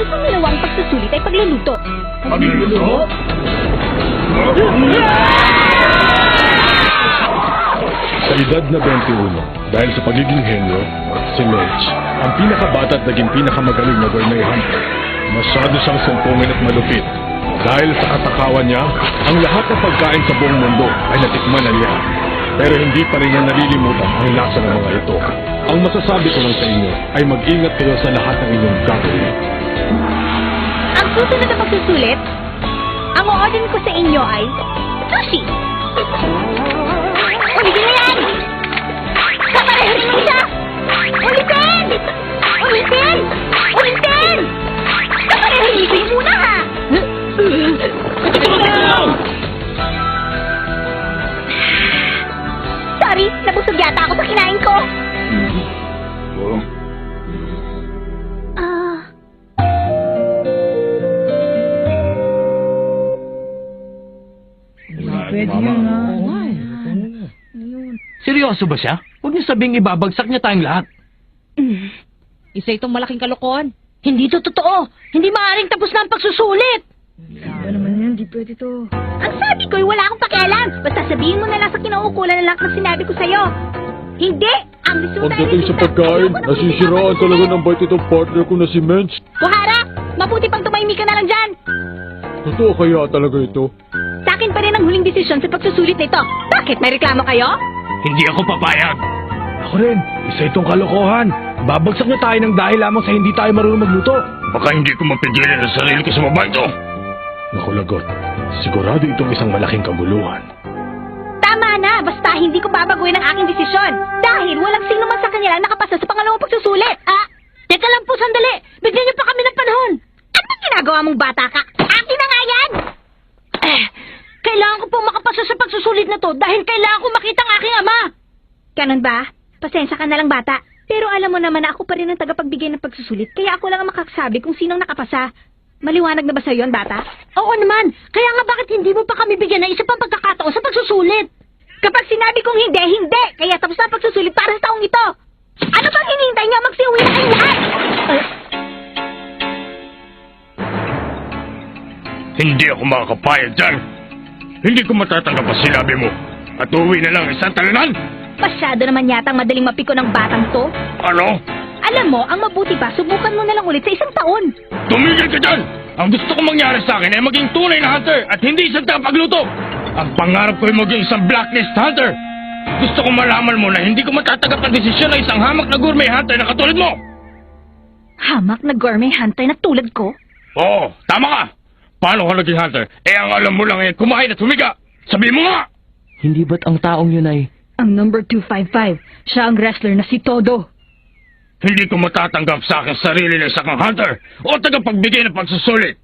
Ang sumilawang pagsusulit ay pagluluto. Pagluluto? Sa edad na 21, dahil sa pagiging henyo, si Mench, ang pinakabata at naging pinakamagaling na gourmet hunter. Masyado siyang sumpungin at malupit. Dahil sa katakawan niya, ang lahat ng pagkain sa buong mundo ay natikman na niya. Pero hindi pa rin niya nalilimutan ang lasa ng mga ito. Ang masasabi ko lang sa inyo ay mag-ingat kayo sa lahat ng inyong gagawin. Ang susunod na pagsusulit, ang o-order ko sa inyo ay sushi! Ulitin na yan! Kaparehin mo siya! Ulitin! Ulitin! Ulitin! Kaparehin mo muna ha! Sorry, nabusog yata ako sa kinain ko. Pwede yun na. Seryoso ba siya? Huwag niyo sabing ibabagsak niya tayong lahat. Isa itong malaking kalokohan. Hindi to totoo. Hindi maaaring tapos na ang pagsusulit. Ano naman yan? Di pwede to. Ang sabi ko'y wala akong pakialam. Basta sabihin mo na lang sa kinauukulan na lang ng sinabi ko sa'yo. Hindi! Ang resulta Pagdating sa pagkain, nasisiraan talaga ng bait itong partner ko na si Mench. Kuhara! Mabuti pang tumahimik ka na lang dyan! Totoo kaya talaga ito? Sa akin pa rin ang huling desisyon sa pagsusulit nito. Bakit? May reklamo kayo? Hindi ako papayag. Ako rin, isa itong kalokohan. Babagsak na tayo ng dahil lamang sa hindi tayo marunong magluto. Baka hindi ko mapigilan ang sarili ko sa baba ito. Naku lagot, sigurado itong isang malaking kaguluhan. Tama na! Basta hindi ko babaguhin ang aking desisyon. Dahil walang sino man sa kanila ang nakapasa sa pangalawang pagsusulit. Teka lang po, sandali. Bigyan niyo pa kami ng panahon. Anong ginagawa mong bata ka? Akin na nga yan! Kailangan ko pong makapasa sa pagsusulit na to dahil kailangan ko makita ang aking ama. Ganun ba? Pasensya ka na lang, bata. Pero alam mo naman na ako pa rin ang tagapagbigay ng pagsusulit, kaya ako lang ang makakasabi kung sinong nakapasa. Maliwanag na ba sa'yo yun, bata? Oo naman. Kaya nga bakit hindi mo pa kami bigyan ng isa pang pagkakataon sa pagsusulit? Kapag sinabi kong hindi, hindi! Kaya tapos na ang pagsusulit para sa taong ito! Ano bang hinihintay niyo? Magsiuwi na kayong lahat! Hindi ako makakapayag dyan. Hindi ko matatanggap ang sinabi mo. At uwi na lang isang talanan. Masyado naman yatang madaling mapiko ng batang to. Ano? Alam mo, ang mabuti pa, subukan mo na lang ulit sa isang taon. Tumigil ka dyan! Ang gusto kong mangyari sa akin ay maging tunay na hunter at hindi isang tagapagluto. Ang pangarap ko ay maging isang blacklist hunter. Gusto kong malaman mo na hindi ko matatanggap ang desisyon ng isang hamak na gourmet hunter na katulad mo. Hamak na gourmet hunter na tulad ko? Oo, tama ka. Paano ka naging hunter? Ang alam mo lang ay kumain at humiga. Sabihin mo nga! Hindi ba't ang taong yun ay... Ang number 255, siya ang wrestler na si Todo. Hindi ko matatanggap sa aking sarili na isang hunter o tagapagbigay ng pagsusulit.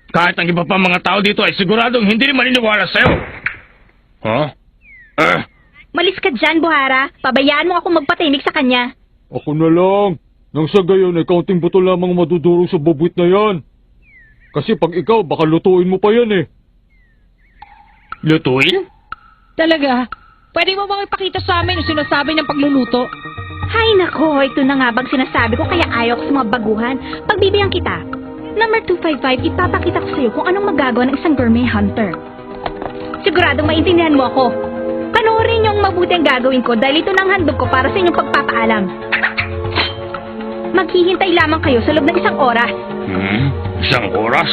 Kahit ang iba pa mga tao dito ay siguradong hindi rin maniniwala sa'yo. Huh? Malis ka dyan, Buhara. Pabayaan mo ako magpatahimik sa kanya. Ako na lang. Nang sa gayon ay kaunting buto lamang madudurog sa bubuit na yan. Kasi pag ikaw, baka lutuin mo pa yan eh. Lutuin? Talaga? Pwede mo bang ipakita sa amin yung sinasabi ng pagluluto? Hay nako, ito na nga bang sinasabi ko kaya ayaw ko sa mga baguhan. Pagbibigyan kita. Number 255, ipapakita ko sa'yo kung anong magagawa ng isang gourmet hunter. Siguradong maintindihan mo ako. Panoorin niyo ang mabuti ang gagawin ko dahil ito na ang handog ko para sa inyong pagpapaalam. Maghihintay lamang kayo sa loob ng isang oras. Isang oras?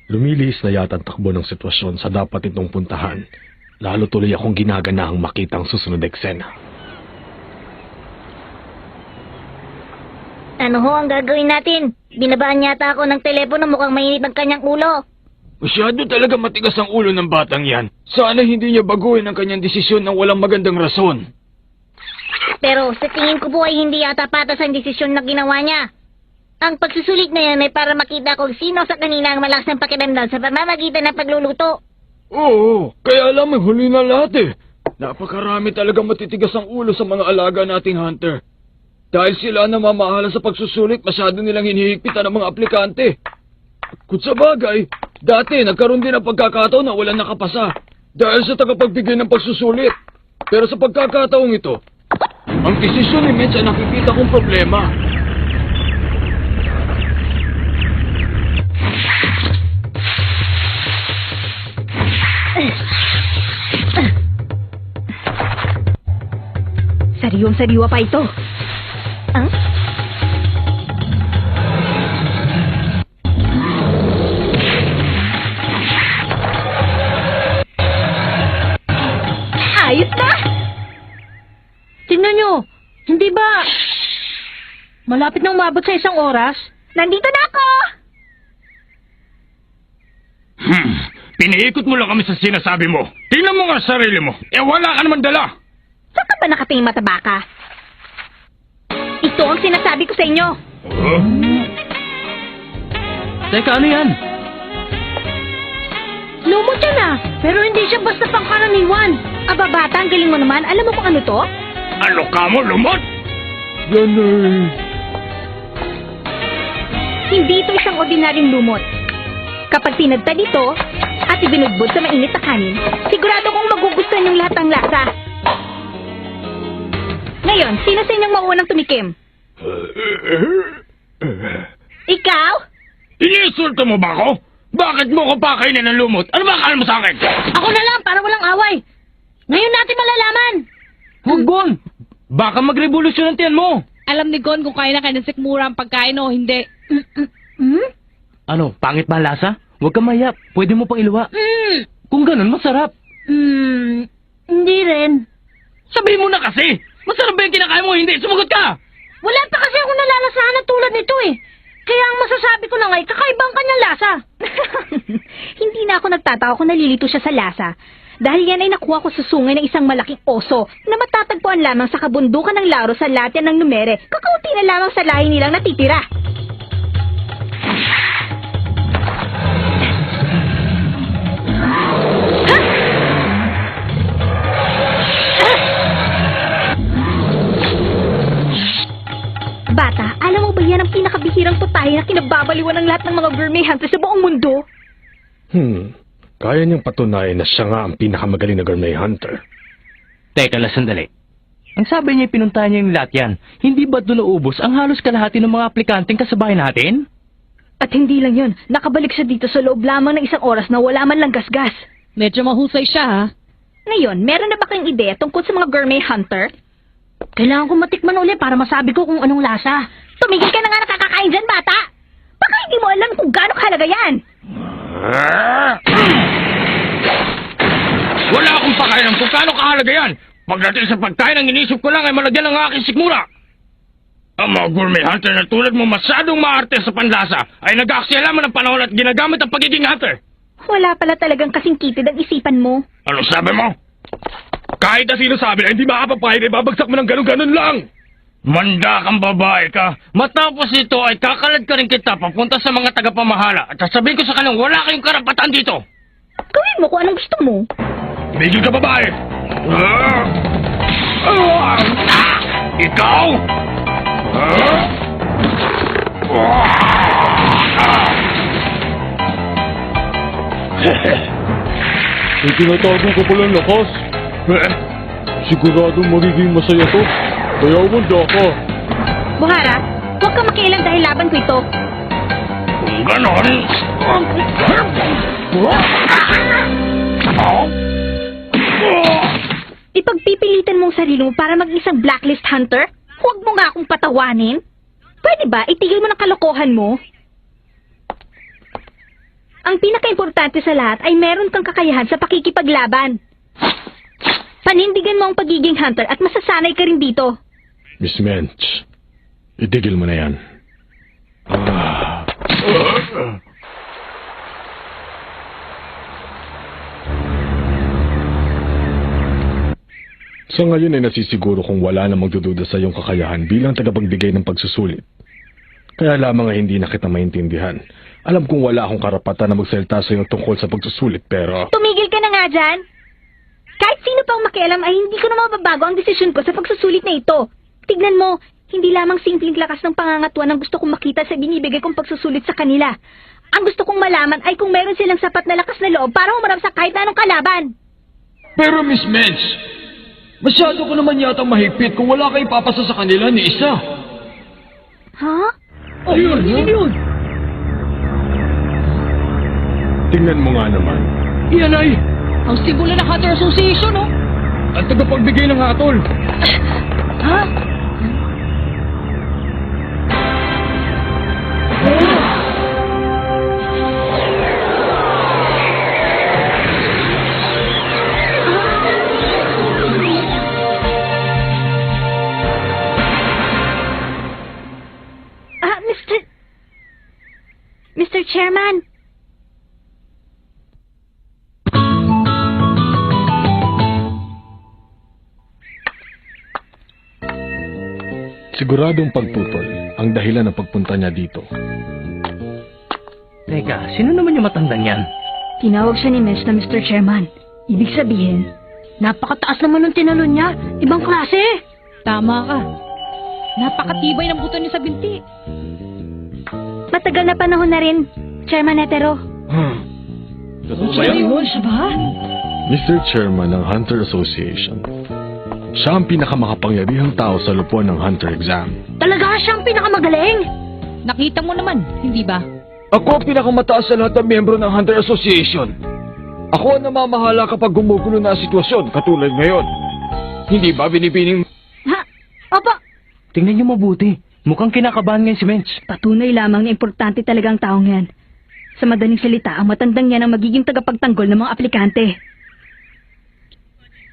Lumilihis na yata ang takbo ng sitwasyon sa dapat itong puntahan. Lalo tuloy akong ginaganahang makita ang susunod na eksena. Ano ho ang gagawin natin? Binabaan yata ako ng telepono, mukhang mainit ang kanyang ulo. Masyado talaga matigas ang ulo ng batang yan. Sana hindi niya baguhin ang kanyang desisyon ng walang magandang rason. Pero sa tingin ko po ay hindi yata patas ang desisyon na ginawa niya. Ang pagsusulit na yan ay para makita kung sino sa kanina ang malakas ng pakiramdam sa pamamagitan ng pagluluto. Oo, kaya alam mo, huli na lahat eh. Napakarami talaga matitigas ang ulo sa mga alaga nating hunter. Dahil sila ang namamahala sa pagsusulit, masyado nilang hinihigpitan ng mga aplikante. Kung sa bagay, dati nagkaroon din ng pagkakataon na walang nakapasa dahil sa tagapagbigay ng pagsusulit. Pero sa pagkakataong ito, ang desisyon ni Mitch ay nakikita kong problema. Sariwang-sariwa pa ito. Ah? Ayos na! Tingnan nyo, hindi ba malapit nang umabot sa 1 oras? Nandito na ako! Piniikot mo lang kami sa sinasabi mo. Tingnan mo nga ang sarili mo. Wala ka naman dala. Saan ka ba nakatingin mataba ka? Ito ang sinasabi ko sa inyo. Teka, ano yan? Lumot yan ah, pero hindi siya basta pangkaraniwan. Aba bata, ang galing mo naman. Alam mo kung ano to? Ano ka mo, lumot? Yan ay... Hindi ito isang ordinaryong lumot. Kapag tinadtad ito at ibinudbod sa mainit na kanin, sigurado kong magugustuhan yung lahat ng lasa. Ngayon, sino sa inyong mauunang tumikim? Ikaw? Iniinsulto mo ba ako? Bakit mo ko pakainin ng lumot? Ano ba akala mo sa akin? Ako na lang para walang away. Ngayon natin malalaman. Huwag, Gon! Baka magrevolusyon ang tiyan mo! Alam ni Gon kung kaya na kaya ng sikmura ang pagkain o hindi. Ano, pangit ba ang lasa? Huwag kang mayap. Pwede mo pang iluwa. Kung ganun, masarap. Hindi rin. Sabihin mo na kasi! Masarap ba yung kinakain mo? Hindi, sumagot ka! Wala pa kasi ako nalalasahan na tulad nito eh. Kaya ang masasabi ko na nga, kakaiba ang kanyang lasa. Hindi na ako nagtataka kung nalilito siya sa lasa. Dahil yan ay nakuha ko sa sungay ng isang malaking oso na matatagpuan lamang sa kabundukan ng Laro sa Latya ng Numere. Kakaunti na lamang sa lahi nilang natitira. Bata, alam mo ba yan ang pinakabihirang putahe na kinababaliwan ng lahat ng mga gourmet hunters sa buong mundo? Kaya niyang patunayan na siya nga ang pinakamagaling na gourmet hunter. Teka lang, sandali. Ang sabi niya, pinuntahan niya yung Latyan. Hindi ba doon naubos ang halos kalahati ng mga aplikanteng kasabay natin? At hindi lang yun, nakabalik siya dito sa loob lamang ng 1 oras na wala man lang gasgas. Medyo mahusay siya ha. Ngayon, meron na ba kayong ideya tungkol sa mga gourmet hunter? Kailangan ko matikman ulit para masabi ko kung anong lasa. Tumigil ka na nga nakakakain dyan, bata! Baka hindi mo alam kung gaano kahalaga yan! Wala akong pakailan kung kaano kahalaga yan. Pagdating sa pagkain, ang inisip ko lang ay malagyan ng aking sikmura. Ang mga gourmet hunter na tulad mo masyadong maarte sa panlasa ay nag-aaksaya ng panahon at ginagamit ang pagiging hunter. Wala pala talagang kasing kitid ang isipan mo. Ano sabi mo? Kahit na sino sabi na hindi makapapahid, ay babagsak mo ng ganun-ganun lang! Manda kang babae ka. Matapos ito ay kakalad ka rin kita papunta sa mga tagapamahala at sasabihin ko sa kanilang wala kayong karapatan dito. Gawin mo kung anong gusto mo. Tumigil ka, babae! Ikaw? Itinatago ko palang lakas. Siguradong magiging masaya to. Kaya umanda ka. Buhara, huwag ka makialam dahil laban ko ito. Kung ganon... Ipagpipilitan mong sarili mo para maging isang blacklist hunter? Huwag mo nga akong patawanin. Pwede ba itigil mo ng kalokohan mo? Ang pinaka-importante sa lahat ay meron kang kakayahan sa pakikipaglaban. Panindigan mo ang pagiging hunter at masasanay ka rin dito. Miss Mench, itigil mo na yan. Sa ngayon ay nasisiguro kung wala na magdududa sa iyong kakayahan bilang tagapagbigay ng pagsusulit. Kaya lamang ay hindi na kita maintindihan. Alam kong wala akong karapatan na magsalita sa iyo tungkol sa pagsusulit, pero... Tumigil ka na nga dyan! Kahit sino pang makialam ay hindi ko na mababago ang desisyon ko sa pagsusulit na ito. Tignan mo, Hindi lamang simpleng lakas ng pangangatuan ang gusto kong makita sa binibigay kong pagsusulit sa kanila. Ang gusto kong malaman ay kung meron silang sapat na lakas na loob para humarap sa kahit na anong kalaban. Pero Miss Mensch, masyado ko naman yata mahigpit kung wala kayo papasa sa kanila ni isa. Ha? Ayun, yun. Tingnan mo nga naman. Iyan ay Ang simbolo ng Hunter Association, oh. ang tagapagbigay ng hatol. Ha? Mr. Chairman. Siguradong pagtutol ang dahilan ng pagpunta niya dito. Teka, sino naman yung matandang yan? Tinawag siya ni Mesh na Mr. Chairman. Ibig sabihin, napakataas naman ng tinalon niya. Ibang klase. Tama ka. Napakatibay ng buto niya sa binti. Matagal na panahon na rin, Chairman Netero. Siya ba? Mr. Chairman ng Hunter Association. Siya ang pinakamakapangyarihang tao sa lupuan ng Hunter exam. Talaga siyang pinakamagaling. Nakita mo naman, hindi ba? Ako ang pinakamataas sa lahat ng miyembro ng Hunter Association. Ako ang namamahala kapag gumugulo na ang sitwasyon, katulad ngayon. Hindi ba binibining... Ha? Opo. Tingnan niyo mabuti. Mukhang kinakabahan ngayon si Mensch. Patunay lamang na importante talagang taong yan. Sa madaling salita, ang matandang yan ang magiging tagapagtanggol ng mga aplikante.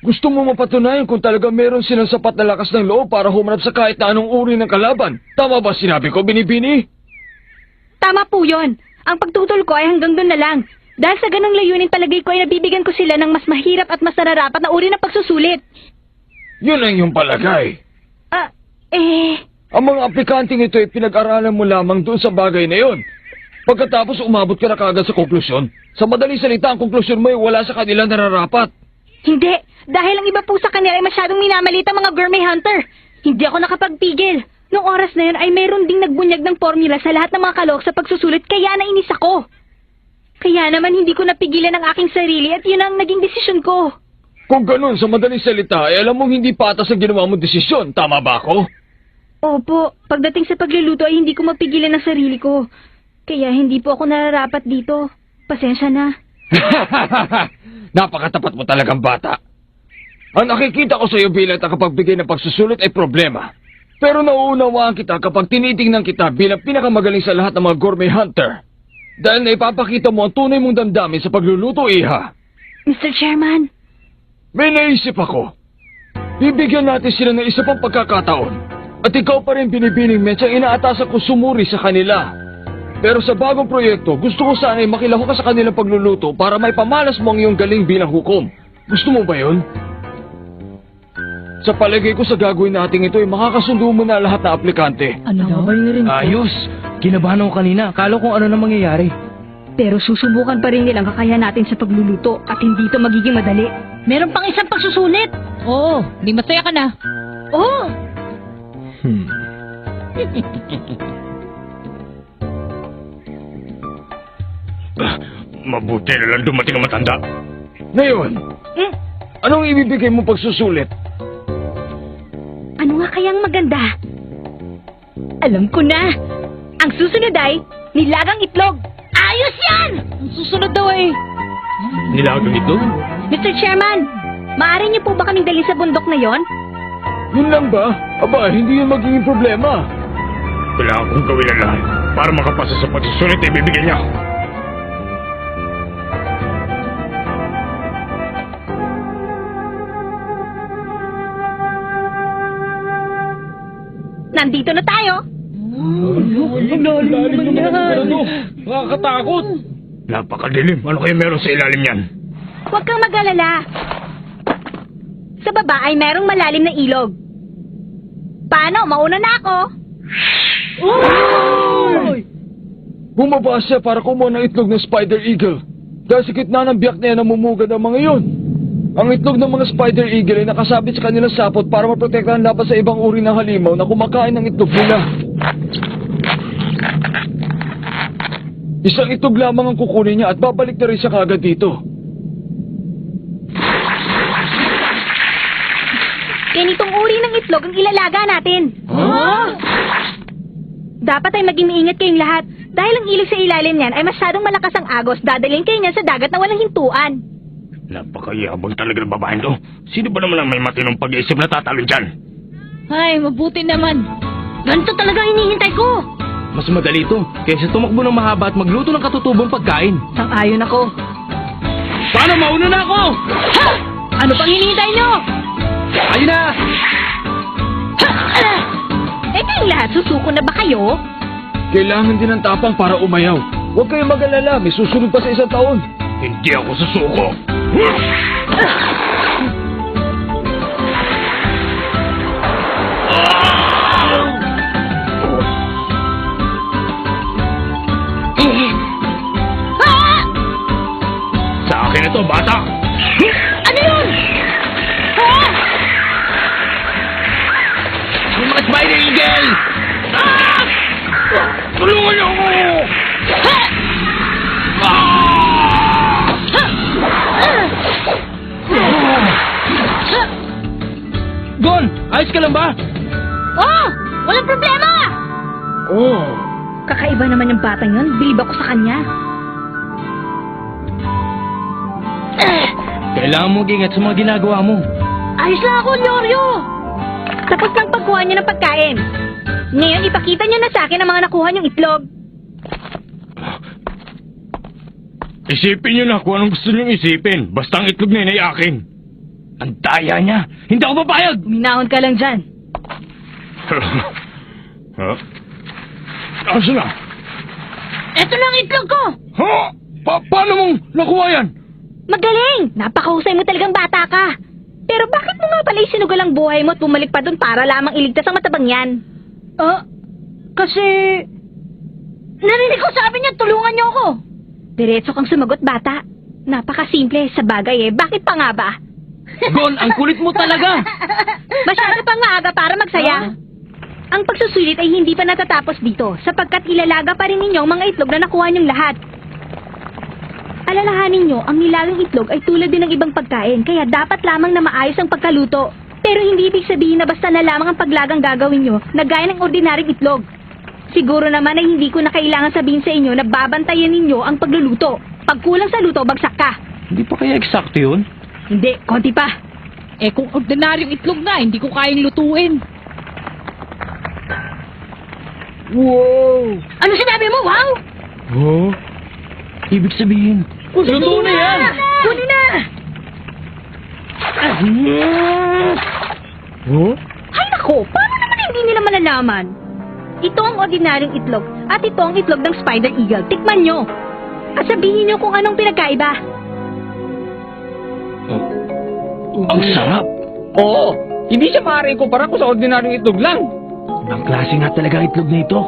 Gusto mo mapatunayan kung talaga meron silang sapat na lakas ng loob para humarap sa kahit na anong uri ng kalaban. Tama ba sinabi ko, Binibini? Tama po yun. Ang pagtutol ko ay hanggang doon na lang. Dahil sa ganong layunin palagay ko ay nabibigyan ko sila ng mas mahirap at mas nararapat na uri ng pagsusulit. Yun ang iyong palagay. Ang mga aplikanting ito ay pinag-aralan mo lamang doon sa bagay na yon. Pagkatapos umabot ka na kagad sa konklusyon. Sa madaling salita, ang konklusyon mo ay wala sa kanila nararapat. Hindi. Dahil ang iba po sa kanila ay masyadong minamalit ang mga gourmet hunter. Hindi ako nakapagpigil. Noong oras na yun ay mayroon ding nagbunyag ng formula sa lahat ng mga kalok sa pagsusulit kaya nainis ako. Kaya naman hindi ko napigilan ang aking sarili at yun ang naging desisyon ko. Kung ganun, sa madaling salita, ay alam mong hindi patas ang ginawa mong desisyon. Tama ba ako? Opo, pagdating sa pagluluto ay hindi ko mapigilan ang sarili ko. Kaya hindi po ako nararapat dito. Pasensya na. Napakatapat mo talagang bata. Ang nakikita ko sa iyo bilang tagapagbigay ng pagsusulit ay problema. Pero nauunawaan kita kapag tinitingnan kita bilang pinakamagaling sa lahat ng mga gourmet hunter. Dahil naipapakita mo ang tunay mong damdamin sa pagluluto, Iha. Mr. Chairman. May naisip ako. Bibigyan natin sila ng isa pang pagkakataon. At ikaw pa rin Binibining Mensch ang inaatasan ko sumuri sa kanila. Pero sa bagong proyekto, gusto ko sana ay makilahok ka sa kanilang pagluluto para may pamalas mo ang iyong galing bilang hukom. Gusto mo ba yun? Sa palagay ko sa gagawin natin ito ay makakasundo mo na lahat na aplikante. Ano? Nabay na rin. Ayos! Kinabahan ako kanina. Akala ko ano na mangyayari. Pero susubukan pa rin nilang kakayahan natin sa pagluluto at hindi ito magiging madali. Meron pang isang pagsusulit. Oo, di masaya ka na. Oh! Mabuti na lang dumating ang matanda. Ngayon, anong ibibigay mo pagsusulit? Ano nga kayang maganda? Alam ko na! Ang susunod ay nilagang itlog! Ayos yan! Ang susunod daw eh. Nilagang ito? Mr. Chairman, maaari niyo po ba kaming dalhin sa bundok na yon? Yun lang ba? Aba, hindi yun magiging problema. Kailangan kong gawin ang lahat para makapasa sa pagsusulit na ibibigay niya. Nandito na tayo! Nakakatakot. Napakadilim. Ano kayo meron sa ilalim niyan? Huwag kang mag-alala. Sa baba ay merong malalim na ilog. Paano? Mauna na ako? Bumaba siya para kumuha ng itlog ng Spider Eagle. Dahil sa gitna ng biyak na yan namumugad ang mga yun. Ang itlog ng mga spider eagle ay nakasabit sa kanilang sapot para maprotektahan laban sa ibang uri ng halimaw na kumakain ng itlog nila. Isang itlog lamang ang kukunin niya at babalik na rin siya kagad dito. Ganitong uri ng itlog ang ilalaga natin. Dapat ay maging maingat kayong lahat. Dahil ang ilig sa ilalim niyan ay masyadong malakas ang agos, dadalhin kayo niyan sa dagat na walang hintuan. Napakayabang talaga ng babaeng to. Sino ba naman ang may matinong pag-iisip na tatalo dyan? Ay, mabuti naman. Ganito talaga ang hinihintay ko. Mas madali ito kaysa tumakbo ng mahaba at magluto ng katutubong pagkain. Sang-ayon ako. Paano, mauna na ako? Ha! Ano pang hinihintay nyo? Ayun na! Eh kayong lahat, susuko na ba kayo? Kailangan din ng tapang para umayaw. Huwag kayong mag-alala, may susunod pa sa isang taon. Hindi ako susuko. Ah! Sa akin ito, bata. Ano yun? Ha? Yung mga spider eagle! Ah! Tulungan niyo ako! Ha? Gon, ayos ka lang ba? Oh! Walang problema! Oh, Kakaiba naman yung batang yun. Bilib ako sa kanya. Kailangan mo mag-ingat sa mga ginagawa mo. Ayos lang ako, Loryo! Tapos lang pagkuha niyo ng pagkain. Ngayon, ipakita niyo na sa akin ang mga nakuha niyong itlog. Isipin niyo na kung anong gusto niyong isipin. Basta ang itlog na yun ay akin. Ang daya niya. Hindi ako papayag. Minahon ka lang dyan. Ha? Asa na? Eto lang ang itlog ko! Ha? Paano mong nakuha yan? Magaling! Napakahusay mo talagang bata ka. Pero bakit mo nga pala isinugal ang buhay mo at bumalik pa dun para lamang iligtas ang matabang yan? Kasi... Narinig ko sabi niya, tulungan niyo ako. Diretso kang sumagot, bata. Napakasimple sa bagay eh. Bakit pa nga ba? Gon, ang kulit mo talaga. Masyado pang maaga para magsaya. Ang pagsusulit ay hindi pa natatapos dito sapagkat ilalaga pa rin ninyo ang mga itlog na nakuha niyong lahat. Alalahanin nyo, ang nilagang itlog ay tulad din ng ibang pagkain kaya dapat lamang na maayos ang pagkaluto. Pero hindi ibig sabihin na basta na lamang ang paglagang gagawin nyo na gaya ng ordinaryong itlog. Siguro naman ay hindi ko na kailangan sabihin sa inyo na babantayan ninyo ang pagluluto. Pag kulang sa luto, bagsak ka. Hindi pa kaya eksakto yun? Hindi, konti pa. Eh kung ordinaryong itlog na, hindi ko kayang lutuin. wow! Ano sinabi mo, wow? Oh? Ibig sabihin, luto na yan! Kunin na! Huh? Ay nako, paano naman hindi nila malalaman? Ito ang ordinaryong itlog at ito ang itlog ng spider eagle. Tikman nyo. At sabihin nyo kung anong pinagkaiba. Ang sarap! Oo, hindi siya maaari kumpara ko sa ordinaryong itlog lang. Ang klase nga talaga ang itlog na ito.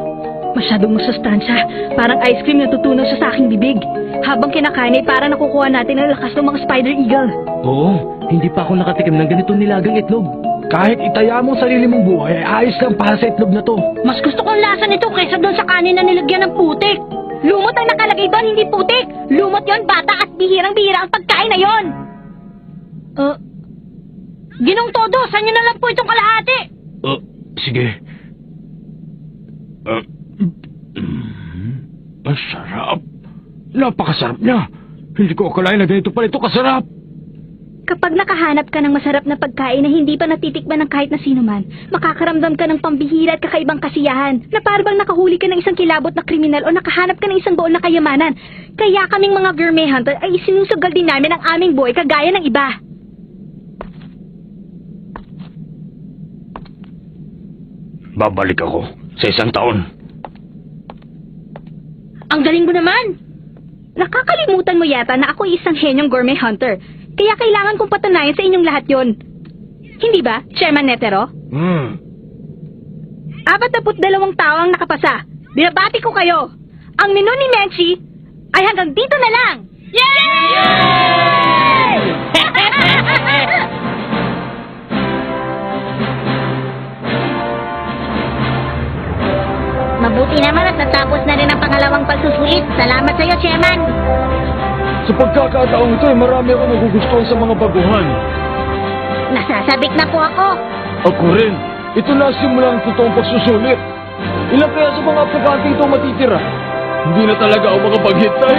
Masyadong masustansya. Parang ice cream na tutunaw sa aking bibig. Habang kinakain ay parang nakukuha natin ang lakas ng mga spider eagle. Oo, hindi pa ako nakatikim ng ganito nilagang itlog. Kahit itaya mo ang sarili mong buhay, ay ayos lang para sa itlog na to. Mas gusto kong lasa nito kaysa doon sa kanin na nilagyan ng putik. Lumot ang nakalagay doon, hindi putik. Lumot yon, bata, at bihirang-bihira ang pagkain na yon. Ginong todo, saan nyo na lang po itong kalahati? Sige. Ang sarap. Napakasarap niya. Hindi ko akalain na ganito pala ito kasarap. Kapag nakahanap ka ng masarap na pagkain na hindi pa natitikman ng kahit na sino man, makakaramdam ka ng pambihira at kakaibang kasiyahan na parang nakahuli ka ng isang kilabot na kriminal o nakahanap ka ng isang baon na kayamanan. Kaya kaming mga gourmet hunter ay isinusugal din namin ang aming buhay kagaya ng iba. Babalik ako sa isang taon. Ang galing mo naman! Nakakalimutan mo yata na ako ay isang henyong gourmet hunter. Kaya kailangan kong patunayan sa inyong lahat yon. Hindi ba, Chairman Netero? 42 tao ang nakapasa. Binabati ko kayo. Ang menu ni Menchi ay hanggang dito na lang. Yay! Mabuti naman at natapos na rin ang pangalawang pagsusulit. Salamat sa iyo, Chairman. Sa pagkakataong ito, marami ako nagugustuhan sa mga baguhan. Nasasabik na po ako. Ako rin. Ito na simula ng totoong pagsusulit. Ilan kaya sa mga aplikante ito matitira? Hindi na talaga ako makapaghintay.